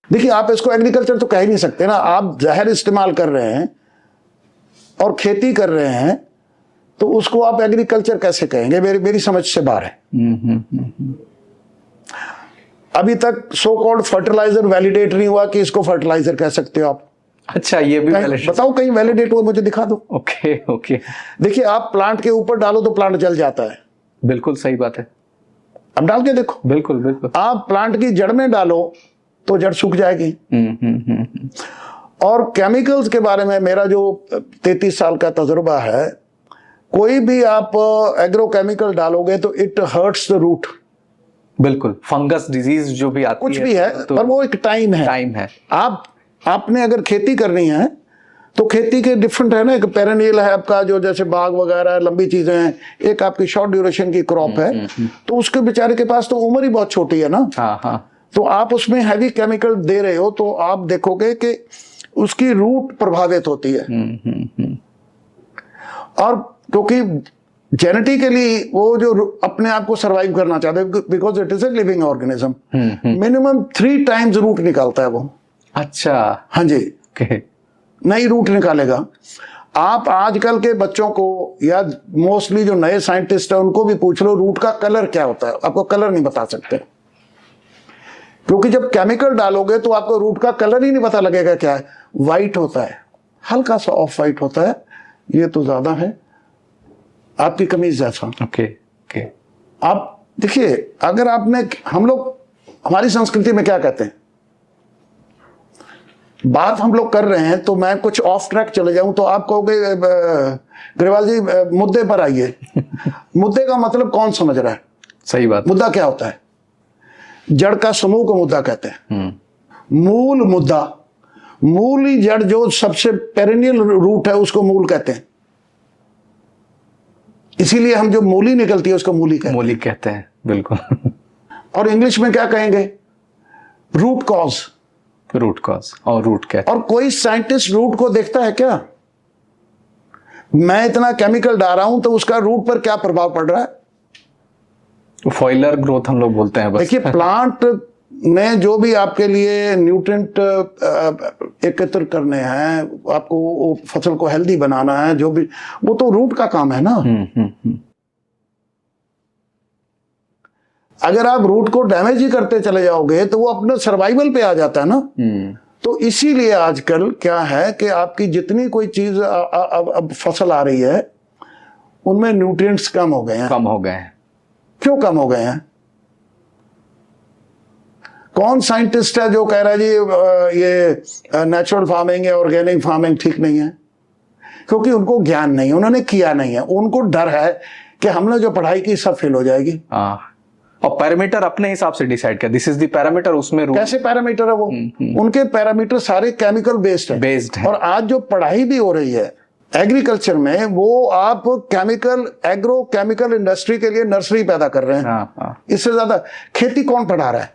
देखिए, आप इसको एग्रीकल्चर तो कह ही नहीं सकते ना। आप जहर इस्तेमाल कर रहे हैं और खेती कर रहे हैं, तो उसको आप एग्रीकल्चर कैसे कहेंगे? मेरी समझ से बाहर है। अभी तक सो कॉल्ड फर्टिलाइजर वैलिडेट नहीं हुआ कि इसको फर्टिलाइजर कह सकते हो आप। अच्छा, ये भी बताओ कहीं वैलिडेट हुआ, मुझे दिखा दो। Okay okay. देखिए, आप प्लांट के ऊपर डालो तो प्लांट जल जाता है। बिल्कुल सही बात है। अब डाल के देखो। बिल्कुल बिल्कुल। आप प्लांट की जड़ में डालो तो जड़ सूख जाएगी। और केमिकल्स के बारे में मेरा जो 33 साल का तजुर्बा है, कोई भी आप एग्रोकेमिकल डालोगे तो इट हर्ट्स द रूट। बिल्कुल, फंगस डिजीज जो भी आती कुछ है, भी है तो पर वो एक टाइम है। आपने अगर खेती करनी है तो खेती के डिफरेंट है ना। एक पेरेनियल है आपका, जो जैसे बाग वगैरह लंबी चीजें हैं, एक आपकी शॉर्ट ड्यूरेशन की क्रॉप है। तो उसके बेचारे के पास तो उम्र ही बहुत छोटी है ना। हाँ। तो आप उसमें हैवी केमिकल दे रहे हो तो आप देखोगे कि उसकी रूट प्रभावित होती है। और क्योंकि जेनेटिकली वो जो अपने आप को सरवाइव करना चाहते हैं, because it is a living organism, minimum 3 times root निकालता है वो। अच्छा, हाँ जी। okay. नई रूट निकालेगा। आप आजकल के बच्चों को या मोस्टली जो नए साइंटिस्ट हैं उनको भी पूछ लो रूट का कलर क्या होता है, आपको कलर नहीं बता सकते। क्योंकि जब केमिकल डालोगे तो आपको रूट का कलर ही नहीं पता लगेगा क्या है। वाइट होता है, हल्का सा ऑफ वाइट होता है, ये तो ज्यादा है आपकी कमीज जैसा। ओके। आप देखिए, अगर आपने, हम लोग हमारी संस्कृति में क्या कहते हैं, बात हम लोग कर रहे हैं तो मैं कुछ ऑफ ट्रैक चले जाऊं तो आप कहोगे ग्रेवाल जी मुद्दे पर आइए। मुद्दे का मतलब कौन समझ रहा है? सही बात। मुद्दा क्या होता है? जड़ का समूह को मुद्दा कहते हैं। मूल मुद्दा, मूल ही जड़ जो सबसे पेरेनियल रूट है उसको मूल कहते हैं। इसीलिए हम जो मूली निकलती है उसको मूली कहते हैं। बिल्कुल। और इंग्लिश में क्या कहेंगे? रूट कॉज और रूट कहते हैं। और कोई साइंटिस्ट रूट को देखता है क्या? मैं इतना केमिकल डाल रहा हूं तो उसका रूट पर क्या प्रभाव पड़ रहा है? फॉइलर ग्रोथ हम लोग बोलते हैं बस। देखिए, प्लांट ने जो भी आपके लिए न्यूट्रिएंट एकत्र करने हैं, आपको फसल को हेल्दी बनाना है, जो भी, वो तो रूट का काम है ना। अगर आप रूट को डैमेज ही करते चले जाओगे तो वो अपने सर्वाइवल पे आ जाता है ना। तो इसीलिए आजकल क्या है कि आपकी जितनी कोई चीज अब फसल आ रही है उनमें न्यूट्रिएंट्स कम हो गए हैं। क्यों कम हो गए हैं? कौन साइंटिस्ट है जो कह रहा है जी ये नेचुरल फार्मिंग या ऑर्गेनिक फार्मिंग ठीक नहीं है? क्योंकि उनको ज्ञान नहीं है, उन्होंने किया नहीं है। उनको डर है कि हमने जो पढ़ाई की सब फेल हो जाएगी। और पैरामीटर अपने हिसाब से डिसाइड कर, दिस इज द पैरामीटर, उसमें कैसे पैरामीटर है वो? उनके पैरामीटर सारे केमिकल बेस्ड है। और आज जो पढ़ाई भी हो रही है एग्रीकल्चर में, वो आप एग्रो केमिकल इंडस्ट्री के लिए नर्सरी पैदा कर रहे हैं। इससे ज्यादा खेती कौन पढ़ा रहा है?